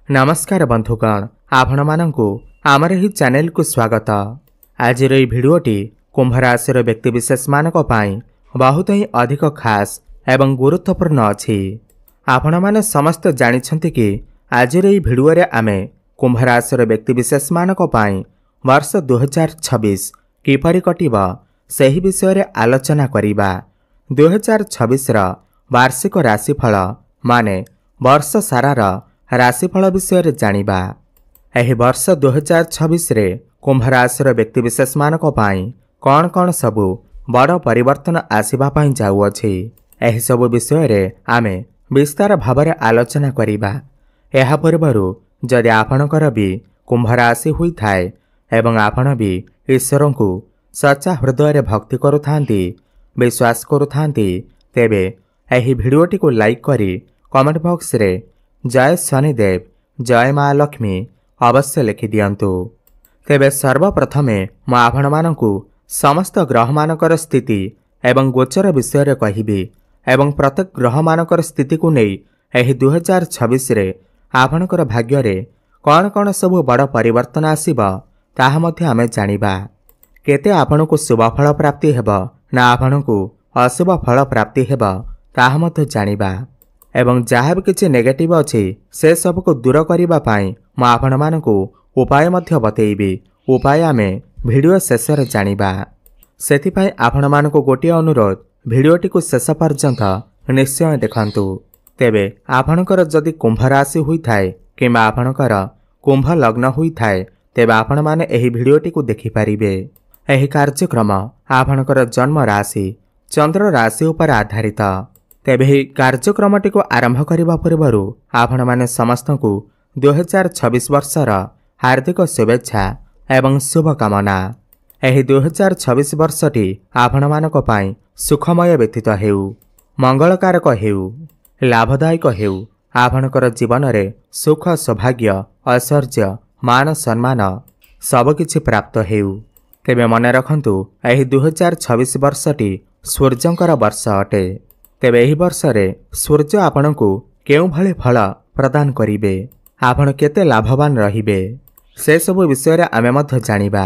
नमस्कार बंधुगण, आपण मानंकु आमर ही चैनल को स्वागत। आज ये भिडियोटी कुंभ राशि व्यक्तिविशेष मानक पाई बहुत ही अधिक खास एवं गुरुत्वपूर्ण अछि। आपण माने समस्त जानिछंती कि आज ये भिडियो रे आमे कुंभ राशि व्यक्तिविशेष मानक पाई वर्ष 2026 किपरि कटिबा सही विषय रे आलोचना करिबा। 2026 रा वार्षिक राशिफल माने वर्ष सारार राशिफल विषय रे जानिबा। एही वर्ष 2026 रे कुंभ राशि व्यक्तिविशेष मानक पाई कौन कौन सबु बड़ परिवर्तन आसीबा पाई जाउअछि, एही सबु विषय रे आमे विस्तार भाबरे आलोचना करिबा। एहा पूर्वरु जदि आपणकर भी कुंभ राशि हुई थाए एवं आपण भी ईश्वर को सच्चा हृदय रे भक्ति करुथांती, विश्वास करुथांती, तेबे एही भिडियोटी को लाइक करी कमेंट बॉक्स रे जय शनिदेव जय माँ लक्ष्मी अवश्य लिखि दियंतु। तेबे सर्वप्रथमे मु आपण मानकु समस्त ग्रह मानकर स्थिति एवं गोचर विषय रे कहिबी एवं प्रत्येक ग्रह मानकर स्थिति को नहीं एही 2026 रे आपणकर भाग्य रे कौन कौन सबु बड़ परिवर्तन आसीबा ताहा मध्ये आमे जानिबा। केते आपणकु शुभ फल प्राप्ति हेबा ना आपणकु अशुभ फल प्राप्ति हेबा ताहा मध्ये जानिबा। एवं जहाँ भी किसी नेगेटिव अच्छी से सब को दूर करने पाई मु आपण मानकु उपाय मध्य बतेइबी। उपाय आमे भिडियो शेष रे जानिबा। सेथिपाई आपण मानकु गोटे अनुरोध, भिडियोटी को शेष पर्यंत निश्चय देखंतु। तेबे आपणकर जदि कुंभ राशि हुई थाए किंबा आपणकर कुंभ लग्न हुई थाए तेबे आपण माने एही भिडियोटी को देखि पारिबे। एही कार्यक्रम आपणकर जन्म राशि चंद्र राशि उपर आधारित। तेबे ही कार्यक्रमटी को आरंभ करबा पूर्वरु आपण माने समस्त को 2026 वर्षर हार्दिक शुभेच्छा एवं शुभकामना। एही 2026 वर्षटी आपण मानक पाई सुखमय व्यतीत हेउ, मंगलकारक हेउ, लाभदायक हेउ। आपणकर जीवन रे सुख सौभाग्य ऐश्वर्य मान सम्मान सबकिछि प्राप्त हेउ। तेबे मन रखंतु एही 2026 वर्षटी सूर्यंकर वर्ष अटे। तेबे एही वर्ष रे सूर्य आपणकु केउ भले फल प्रदान करिवे, आपण केते लाभवान रहिबे से सब विषय रे आमे मध्य जानिबा।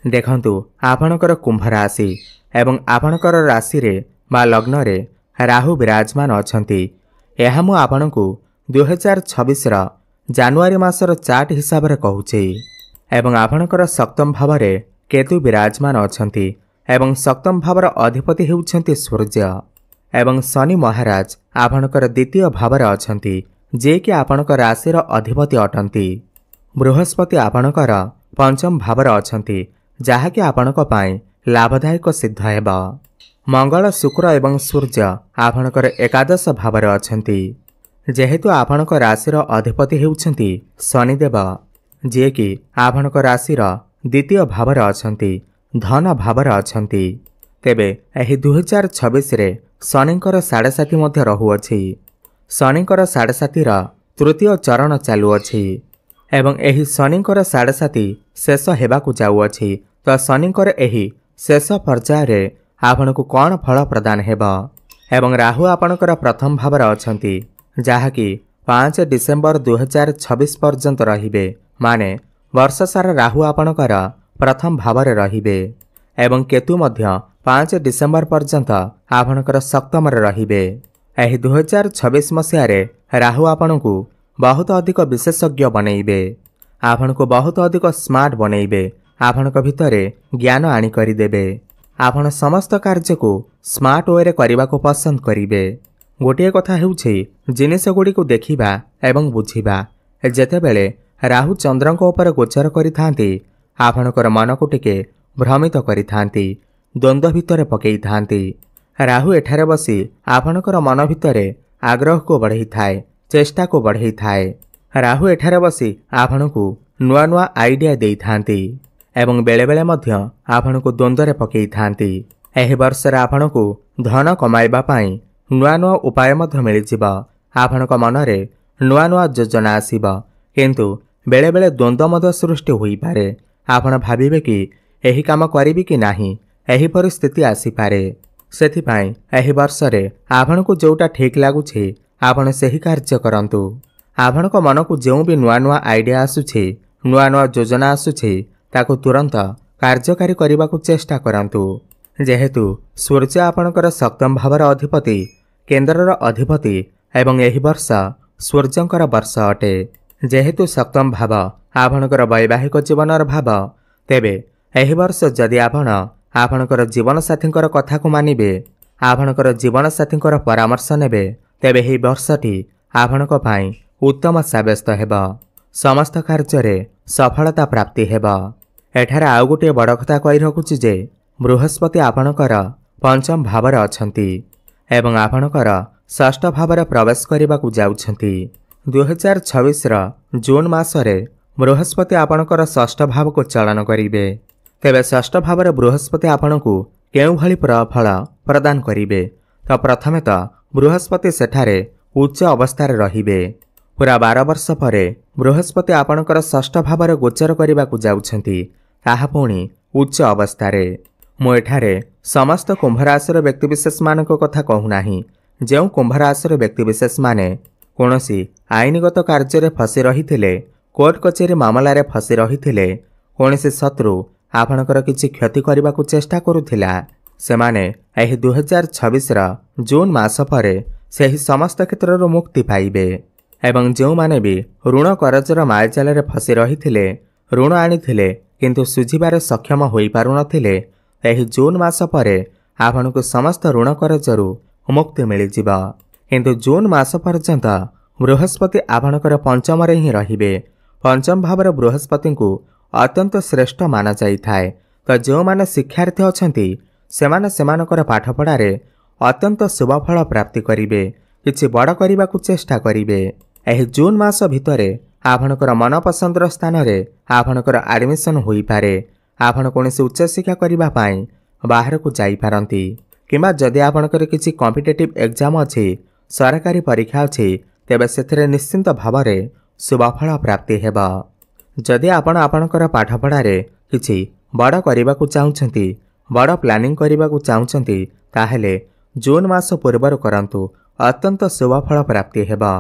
देखंतु आपणकर कुंभ राशि एवं आपणकर राशि रे बा लग्न रे राहु विराजमान अछंती। एहा मु आपणकु 2026 रा जनवरी मासर चार्ट हिसाब रे कहूछि। एवं आपणकर सप्तम भाव रे केतु विराजमान अछंती एवं सप्तम भावर अधिपति हेउछंती सूर्य एवं शनि महाराज आपणकर द्वितीय भाव रे अछंती, जे कि आपणकर राशि रो अधिपति अटंती। बृहस्पति आपणकर पंचम भाव रे अछंती, जहा कि आपणक पाई लाभदायक सिद्ध हेबा। मंगल शुक्र एवं सूर्य आपणकर एकादश भाव रे अछंती। जेहेतु आपणक राशि रो अधिपति हेउछंती शनिदेव, जे कि आपणक राशि रो द्वितीय भाव रे अछंती, धन भाव रे अछंती। तेबे एही 2026 रे शनिकर 7.5 मध्य रहुअछि। शनिकर 7.5 रा तृतीय चरण चालुअछि एवं एही शनिकर 7.5 शेष हेबाकु जाउअछि। तो शनिकर एही शेष पर्याय रे आपणकु कौन फल प्रदान हेबा। एवं राहु आपणकर प्रथम भाव रे अछंती, जहा कि 5 डिसेम्बर 2026 पर्यंत रहिबे। माने वर्ष सारा राहु आपणकर प्रथम भाव रे रहिबे एवं केतु मध्य 5 डिसेम्बर पर्यंत आपणकर सप्तम रे रहिबे। एही 2026 मसिया रे राहु आपणकु बहुत अधिक विशेषज्ञ बनैबे, आपणकु बहुत अधिक स्मार्ट बनैबे, आपणक भितरे ज्ञान आनी करि देबे। आपण समस्त कार्य को स्मार्ट वे रे करबा को पसंद करिवे। गोटे कथा हेउछि जिनिस गुडी को देखिबा एवं बुझिबा। जेतेबेले राहु चंद्रक ऊपर गोचर करिथांती आपणकर मन को टिके भ्रमित करिथांती, द्वंद्व भितरे पकई थांती। राहु एठारे बसी आपणकर मन भितरे आग्रह को बढ़ई थाए, चेष्टा को बढ़ई थाए। राहु एठारे बसी आपणकु नुआ नुआ आइडिया देई थांती एवं बेले बेले मध्य आपणकु द्वंद्व रे पकई थांती। एही वर्ष रे आपणकु धन कमाइबा पाई नुआ नुआ उपाय मध्य मिलि जिबा। आपणक मन रे नुआ नुआ योजना आसीबा, किंतु बेले बेले द्वंद्व मध्य सृष्टि होई पारे। आपण भाबिबे कि एही काम करिबि कि नाही, एही परिस्थिति आसी पारे। सेथिपाई एही वर्ष रे आपणकु जोटा ठीक लागुछि आपण सेही कार्य करंतु। आपणक मन को जो भी नुआ नुआ आइडिया आसुछि नुआ नुआ योजना आसुछि ताकू तुरंत कार्यकारी करने को चेष्टा करंतु। जेहेतु सूर्य आपणकर सप्तम भावर अधिपति केन्द्रर अधिपति एवं एही वर्ष सूर्यंकर वर्ष अटे। जेहेतु सप्तम भाव आपणकर वैवाहिक जीवनर भाव तेबे एही वर्ष जदि आपणकर जीवन साथींकर कथा को मानिबे आपणकर जीवन साथींकर परामर्श नेबे तेबे एही वर्षटी आपणक पई उत्तम साब्यस्त हेबा। समस्त कार्य सफलता प्राप्ति हेबा। एठारे आउ गोटे बड़ कथा कहि रखुछि जे बृहस्पति आपणकर पंचम भावर अछंती एवं आपणकर षष्ठ भावर प्रवेश करने को जाउछंती। 2026 जून मासरे बृहस्पति आपणकर षष्ठ भाव को चलन करिवे। तेबे षष्ठ भावर बृहस्पति आपणकू केउ भली फल प्रदान करिवे तो प्रथमे तो बृहस्पति सेठारे उच्च अवस्था रहिबे। पूरा 12 वर्ष पर बृहस्पति आपणकर षष्ठ भावर गोचर करने को जाउछंती ताहा पुणी उच्च अवस्थारे। मु एठारे समस्त कुंभ राशिर व्यक्तिविशेष मानक कथा कहूनाही जो कुंभ राशिर व्यक्तिविशेष माने कोनोसी आईनगत कार्य फसी रही कोर्ट कचेरी मामलार फसी रही कोनोसी शत्रु आपणकर किछि क्षति करने को चेष्टा करुथिला सेमाने एही 2026 जून मास पर सेही समस्त क्षेत्र मुक्ति पाइबे। एवं जो माने भी ऋण करजर मालजाल फसी रही ऋण आनी किंतु सुझिबार सक्षम होई पारु नथिले एही जून मास पर आपनकु समस्त ऋण करजरु मुक्ति मिलिजिबा। किंतु जून मास पर्यंत बृहस्पति आपणकर पंचम ही रहिबे। पंचम भावर बृहस्पति को अत्यंत श्रेष्ठ माना जाइथाए। तो जो माने शिक्षार्थी अछंती सेमाने सेमानकर पाठपढ़ारे अत्यंत शुभफल प्राप्ति करिवे किछि बड़ करने को चेष्टा करिवे। एही जून मास भितरे आपणकर मनपसंदर स्थान रे आपणकर एडमिशन होई पारे। आपण कोनोसी उच्च शिक्षा करबा पाई बाहर को जाई पारंती किंबा जदि आपणकर किछि कॉम्पिटिटिव एग्जाम अछि सरकारी परीक्षा अछि तेबे सेथरे निश्चिंत भावरे शुभफल प्राप्ति हेबा। जदि आपण आपणकर पाठपढ़ारे किछि बड़ करबा को चाहुछंती बड़ प्लानिंग करबा को चाहुछंती ताहेले जून मास पूर्वर करंतु अत्यंत शुभफल प्राप्ति हेबा।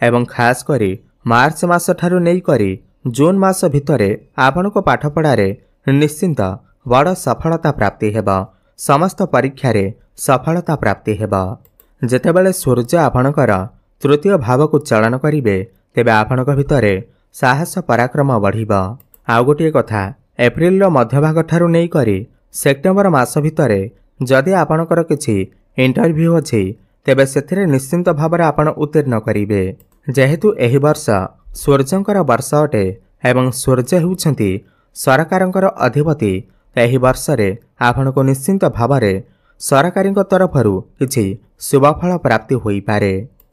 एवं खास करी मार्च मास ठारू नै करी जून मास भितरे आपणको पाठपढ़ारे निश्चिंत बड़ सफलता प्राप्ति हेबा। समस्त परीक्षा रे सफलता प्राप्ति हेबा। जेतेबेले सूर्य आपणकर तृतीय भाव को चलन करिवे तेबे आपणक भितरे साहस पराक्रम बढ़िबा। आउ गोटे कथा एप्रिल मध्यभाग ठारू नै करी सेप्टेम्बर मास भितरे जदि आपणकर किछि इंटरव्यू अछि तेबे सेथिरे निश्चिंत भाव आपण उत्तीर्ण करिवे। जेहेतु एही वर्ष सूर्यंकर वर्ष अटे एवं सूर्य हेउछंती सरकारंकर अधिपति एही वर्ष रे आपण को निश्चिंत भावरे सरकारी तरफरु किछि शुभफल प्राप्ति होई पारे।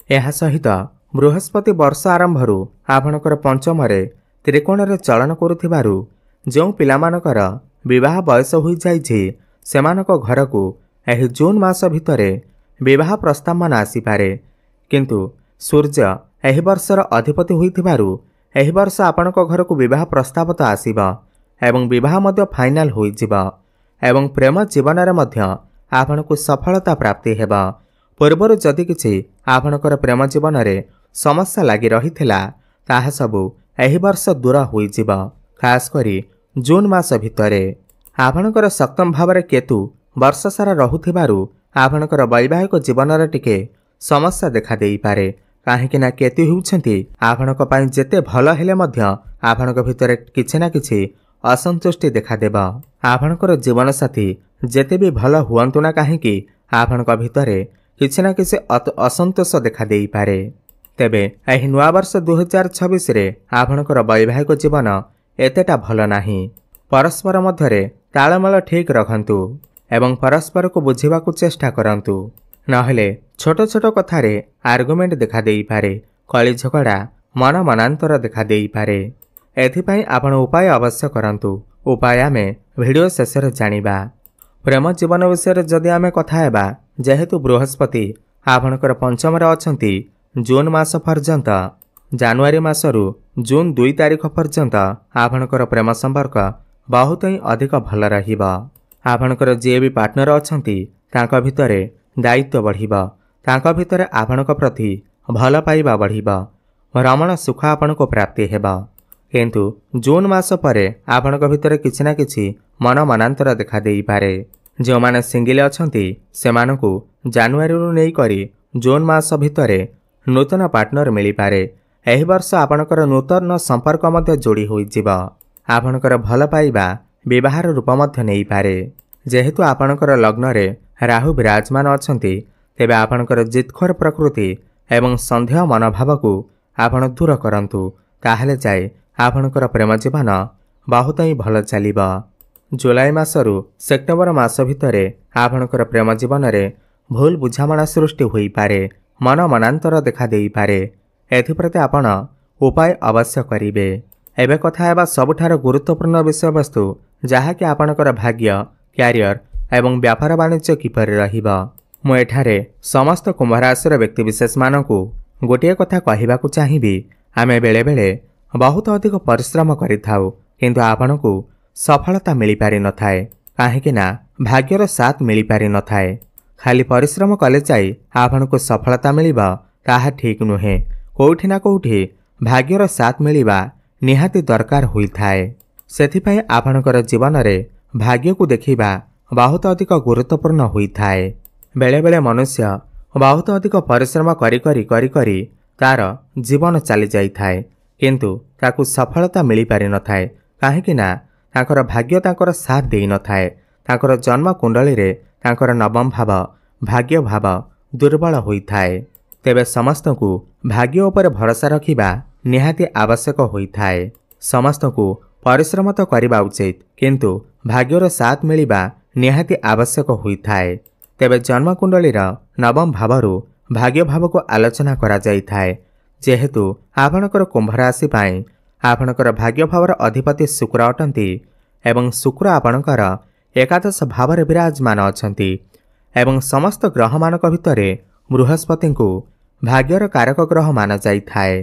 एहा सहित बृहस्पति वर्ष आरंभरु आपणकर पंचम रे त्रिकोण रे चलन करुथिबारु जो पिलामानकर विवाह बयस होई जाइछि सेमानक घर को एही जून मास भितरे विवाह प्रस्ताव मान आसी पारे। किंतु सूर्य एही वर्षर अधिपति होइथिबारु एही वर्ष आपणक घर को विवाह प्रस्ताव तो आसीबा एवं विवाह मध्य फाइनाल होई जिबा एवं प्रेम जीवन रे मध्य आपणको सफलता प्राप्ति हेबा। पूर्वरु जदि किछि आपणकर प्रेम जीवन रे समस्या लागि रहिथिला ताहा सबु एही वर्ष दूर होई जिबा। खास करी जून मास भितरे आपणकर सप्तम भावरे केतु वर्ष सारा रहुथिबारु आपणकर वैवाहिक जीवन रे टिके समस्या देखा देई पारे। काहेकि ना केतु हेउछंती आपणक पई जेते भल हेले मध्य आपणक भितरे किछि ना किछि असंतुष्टि देखा देबा। आपणकर जीवन साथी जेते भी भल हुअंतु ना काहेकि आपणक भितरे किछि ना किछि असंतोष देखा देई पारे। तेबे एही नुआ वर्ष 2026 रे आपणकर वैवाहिक जीवन एतेटा भल नाही। परस्पर मध्यरे तालमेल ठीक रखंतु एवं परस्पर को बुझिबा को चेष्टा करंतु नहेले छोट छोट कथारे आर्गुमेंट देखा देई पारे। कली झगड़ा मन मनांतर देखा देई पारे। एथिपाई आपण उपाय अवश्य करंतु। उपाय आमे वीडियो शेष रे जानिबा। प्रेम जीवन विषय जदि आमे कथा हेबा जेहेतु बृहस्पति आपणकर पंचम रे अछंती जून मास पर्यंत जनवरी मासरु जून 2 तारिख पर्यंत आपणकर प्रेम संपर्क बहुत ही अधिक भल रहिबा। आपणकर जे भी पार्टनर अछंती तांका भितरे दायित्व बढ़िबा। तांका भितरे आपणक प्रति भल पाइबा बढ़िबा। भ्रमण सुख आपणको प्राप्ति हेब। किंतु जून मास परे आपणक भितर किछि ना किछि मन मनांतर देखा देई पारे। जो माने सिंगल अछंती सेमानकु जानुआरी रु नै करी जून मास भितरे नूतन पार्टनर मिली पारे। एही वर्ष आपणकर नूतन संपर्क मध्य जोड़ी होई जिवो। आपणकर भल पाइबा विवाहर रूप मध्य नै पारे। जेहेतु आपणकर लग्न रे राहु विराजमान अछंती तेबे आपणकर जितखोर प्रकृति एवं संदेह मनोभाव को आपण दूर करंतु, ताहले जाय आपणकर प्रेम जीवन बहुत ही भल चलिबो। जुलाई मासरु सेप्टेम्बर मास भितरे आपणकर प्रेम जीवन रे भूल बुझामणा सृष्टि होई पारे, मन मनांतर देखा देई पारे। एथिप्रति आपण उपाय अवश्य करिवे। एबे कथा हेबा सबुठार गुरुत्वपूर्ण विषय वस्तु जहाँकि आपणकर भाग्य, क्यारियर एवं व्यापार वाणिज्य किपरि रहिबो। मु एठारे समस्त कुंभ राशिर व्यक्तिविशेष मानकु गोटे कथा कहिबाकु चाहिबी। आमे बेले बेले बहुत अधिक परिश्रम करिथाउ किंतु आपणकु सफलता मिली पारि न थाए, काहेकि ना भाग्यर साथ मिली पारि न थाए। खाली परिश्रम कले जाई आपणकु सफलता मिलिबा ताहा ठीक नुहे। कोउठी ना कोउठी भाग्यर साथ मिलिबा निहाती दरकार होई थाए। सेथिपई आपणकर जीवन रे भाग्य को देखिबा बहुत अधिक गुरुत्वपूर्ण होई थाए। बेले बेले मनुष्य बहुत अधिक परिश्रम करी करी करी करी तार जीवन चली जाई थाए किंतु ताकु सफलता मिली पारि न थाए, काहेकि ना ताकर भाग्य ताकर साथ देई न थाए। ताकर जन्म कुंडली रे ताकर नवम भाव भाग्य भाव दुर्बल होई थाए। तेबे समस्त को भाग्य उपर भरोसा रखिबा निहाती आवश्यक होई थाए। समस्त को परिश्रम तो करिबा उचित किंतु भाग्यर साथ मिलिबा निहाती आवश्यक होई थाए। तेबे जन्म कुंडली रा नवम भावरु भाग्य भाव को आलोचना करा जाई थाए। जेहेतु आपणकर कुंभ राशि पाई आपणकर भाग्य भावर अधिपति शुक्र अटंती एवं शुक्र आपणकर एकादश भाव रे विराजमान अछंती एवं समस्त ग्रह मानक भितरे बृहस्पति को भाग्यर कारक ग्रह माना जाई थाए।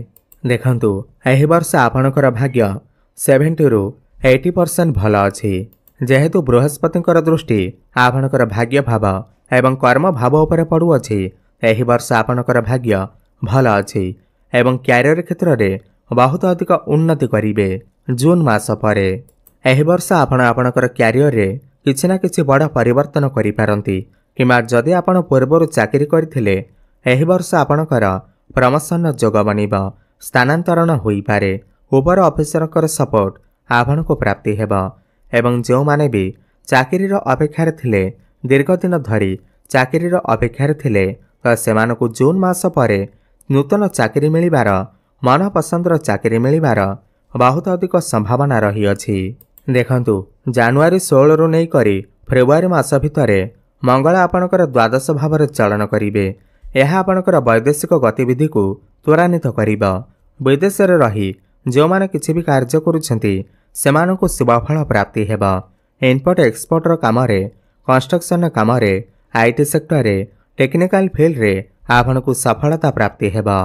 देखंतु एही वर्ष आपणकर भाग्य 70 रु 80% भल अछि। जेहेतु बृहस्पतिकर दृष्टि आपणकर भाग्य भाव एवं कर्म भाव उपर पड़ुअछि, एही वर्ष आपणकर भाग्य भल अछि एवं क्यारियर क्षेत्र रे बहुत अधिक उन्नति करिवे। जून मास परे एही वर्ष आपणकर क्यारियर रे किछि ना किछि बड़ परिवर्तन करि पारंती किमा जदि आपण पूर्वरु चाकरी करथिले एही वर्ष आपणकर प्रमोशन जोग बनिबो, स्थानांतरण होई पारे। ऊपर ऑफिसरकर सपोर्ट आपणको प्राप्ति हेबो एवं जो माने भी चाकरीर अपेक्षार थिले दीर्घ दिन धरी चाकरीर अपेक्षार थिले तो सेमानकु जून मास परे नूतन चाकरी मिलिबार मन पसंदर चाकरी मिलिबार बहुत अधिक संभावना रही अछि। देखंतु जनवरी 16 रु नै करी फेब्रुआरी मास भितरे मंगल आपणकर द्वादश भाव चलन करिवे। यह आपणकर वैदेशिक गतिविधि को त्वरान्वित करिबो। विदेश रे रही जो माने किछि भी कार्य करूछंती सेमानकु शुभफल प्राप्ति हेबो। इम्पोर्ट एक्सपोर्ट रो काम रे, कंस्ट्रक्शन काम रे, आईटी सेक्टर रे, टेक्निकल फील्ड रे आपणकु सफलता प्राप्ति हेबो।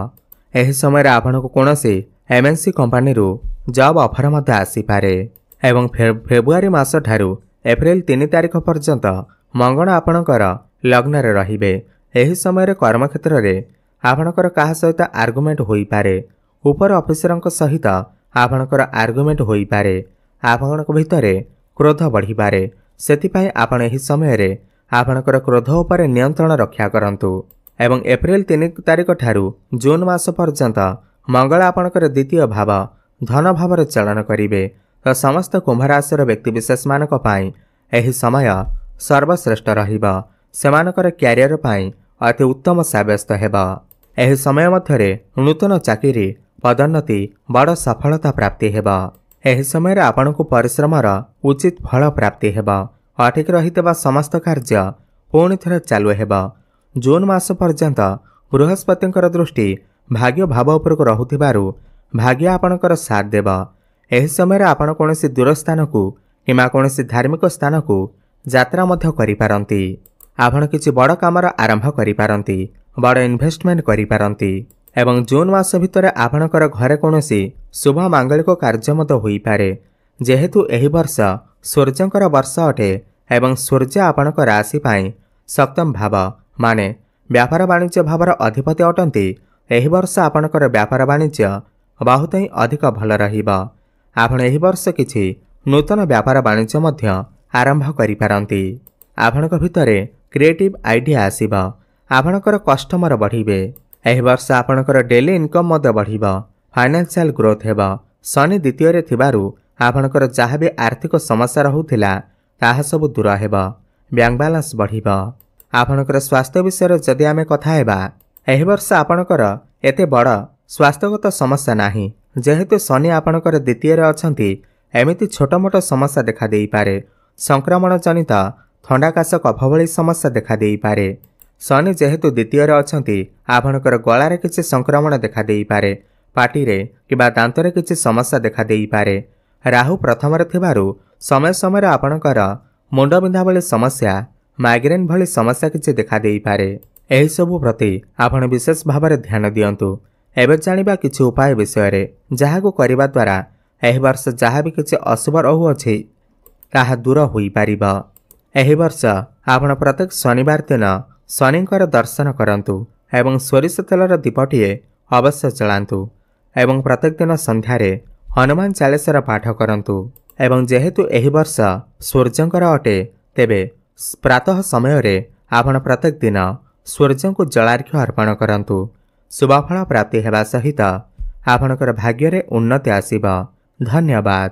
एही समय रे आपणकु कोनोसी एमएनसी कंपनी रो जॉब ऑफर मध्ये आसी पारे एवं फेब्रुआरी मास ठारू एप्रिल 3 तारिख पर्यंत मंगल आपणकर लग्न रे रहिबे। एही समय रे कर्म क्षेत्र रे आपणकर काहा सहित आर्गुमेंट होई पारे। ऊपर ऑफिसरक सहित आपणकर आर्गुमेंट होई पारे। आपणक भितरे क्रोध बढ़ी पारे। सेतिपई आपण एही समय रे आपणकर क्रोध उपर नियंत्रण रक्षा करंतु एवं एप्रिल 3 तारिख ठारू जून मास पर्यंत मंगल आपणकर द्वितीय भाव धन भाव चलन करिवे। तो समस्त कुंभ राशिर व्यक्तिविशेष मानक पाई एही समय सर्वश्रेष्ठ रहिबो। सेमानकर क्यारियर पाई अति उत्तम साब्यस्त हेबो। एही समय मध्यरे नूतन चाकरी पदोन्नति बड़ सफलता प्राप्ति हेबो। एही समय रे आपनकु परिश्रमर उचित फल प्राप्ति हेबो। अटिक रहितबा समस्त कार्य पुणी थरे चालू हेबो। जून मास पर्यंत बृहस्पतिंकर दृष्टि भाग्य भाव उपरको रहुथिबारु भाग्य आपनकर साथ देबो। एही समय रे आपण कोनोसी दूर स्थान को किमा कोनोसी धार्मिक स्थान को यात्रा मध्य करि पारंती। आपण किछि बड़ कामर आरंभ करि पारंती, बड़ इन्वेस्टमेंट करि पारंती एवं जून मास भितरे आपणकर घरे कोनोसी शुभ मांगलिक कार्य मत होई पारे। जेहेतु एही वर्ष सूर्यंकर वर्ष अटे एवं सूर्य आपणक राशि पाई सप्तम भाव माने व्यापार वाणिज्य भावर अधिपति अटंती, ଏହି ବର୍ଷ ଆପଣଙ୍କର ବ୍ୟାପାର ବାଣିଜ୍ୟ ବହୁତ ହିଁ ଅଧିକ ଭଲ ରହିବ। ଆପଣ ଏହି ବର୍ଷ କିଛି ନୂତନ ବ୍ୟାପାର ବାଣିଜ୍ୟ ମଧ୍ୟ ଆରମ୍ଭ କରିପାରନ୍ତି। ଆପଣଙ୍କ ଭିତରେ କ୍ରିଏଟିଭ୍ ଆଇଡିଆ ଆସିବ। ଆପଣଙ୍କର କଷ୍ଟମର ବଢ଼ିବେ। ଏହି ବର୍ଷ ଆପଣଙ୍କର ଡେଲି ଇନକମ୍ ମଧ୍ୟ ବଢ଼ିବ। ଫାଇନାନ୍ସିଆଲ ଗ୍ରୋଥ ହେବ। ଶନି ଦ୍ୱିତୀୟରେ ଥିବାରୁ ଆପଣଙ୍କର ଯାହା ବି ଆର୍ଥିକ ସମସ୍ୟା ରହୁଥିଲା ତାହା ସବୁ ଦୂର ହେବ। ବ୍ୟାଙ୍କ ବାଲାନ୍ସ ବଢ଼ିବ। ଆପଣଙ୍କର ସ୍ୱାସ୍ଥ୍ୟ ବିଷୟରେ ଯଦି ଆମେ କଥା ହେବା, ଏହି ବର୍ଷ ଆପଣଙ୍କର ଏତେ ବଡ଼ ସ୍ୱାସ୍ଥ୍ୟଗତ ସମସ୍ୟା ନାହିଁ। ଯେହେତୁ ଶନି ଆପଣଙ୍କର ଦ୍ୱିତୀୟରେ ଅଛନ୍ତି, ଏମିତି ଛୋଟ ମୋଟ ସମସ୍ୟା ଦେଖାଦେଇପାରେ। ସଂକ୍ରମଣ ଜନିତ ଥଣ୍ଡା କାଶ କଫ ଭଳି ସମସ୍ୟା ଦେଖାଦେଇପାରେ। ଶନି ଯେହେତୁ ଦ୍ୱିତୀୟରେ ଅଛନ୍ତି, ଆପଣଙ୍କର ଗଳାରେ କିଛି ସଂକ୍ରମଣ ଦେଖାଦେଇପାରେ। ପାଟିରେ କିମ୍ବା ଦାନ୍ତରେ କିଛି ସମସ୍ୟା ଦେଖାଦେଇପାରେ। ରାହୁ ପ୍ରଥମରେ ଥିବାରୁ ସମୟ ସମୟରେ ଆପଣଙ୍କର ମୁଣ୍ଡବିନ୍ଧା ଭଳି ସମସ୍ୟା, ମାଇଗ୍ରେନ୍ ଭଳି ସମସ୍ୟା କିଛି ଦେଖାଦେଇପାରେ। ଏହିସବୁ ପ୍ରତି ଆପଣ ବିଶେଷ ଭାବରେ ଧ୍ୟାନ ଦିଅନ୍ତୁ। ଏବେ ଜାଣିବା କିଛି ଉପାୟ ବିଷୟରେ, ଯାହାକୁ କରିବା ଦ୍ୱାରା ଏହି ବର୍ଷ ଯାହା ବି କିଛି ଅଶୁଭ ରହୁଅଛି ତାହା ଦୂର ହୋଇପାରିବ। ଏହି ବର୍ଷ ଆପଣ ପ୍ରତ୍ୟେକ ଶନିବାର ଦିନ ଶନିଙ୍କର ଦର୍ଶନ କରନ୍ତୁ ଏବଂ ସୋରିଷ ତେଲର ଦୀପଟିଏ ଅବଶ୍ୟ ଜଳାନ୍ତୁ ଏବଂ ପ୍ରତ୍ୟେକ ଦିନ ସନ୍ଧ୍ୟାରେ ହନୁମାନ ଚାଳିଶାର ପାଠ କରନ୍ତୁ। ଏବଂ ଯେହେତୁ ଏହି ବର୍ଷ ସୂର୍ଯ୍ୟଙ୍କର ଅଟେ, ତେବେ ପ୍ରାତଃ ସମୟରେ ଆପଣ ପ୍ରତ୍ୟେକ ଦିନ ସୂର୍ଯ୍ୟଙ୍କୁ ଜଳାର୍ଘ୍ୟ ଅର୍ପଣ କରନ୍ତୁ। ଶୁଭଫଳ ପ୍ରାପ୍ତି ହେବା ସହିତ ଆପଣଙ୍କର ଭାଗ୍ୟରେ ଉନ୍ନତି ଆସିବ। ଧନ୍ୟବାଦ।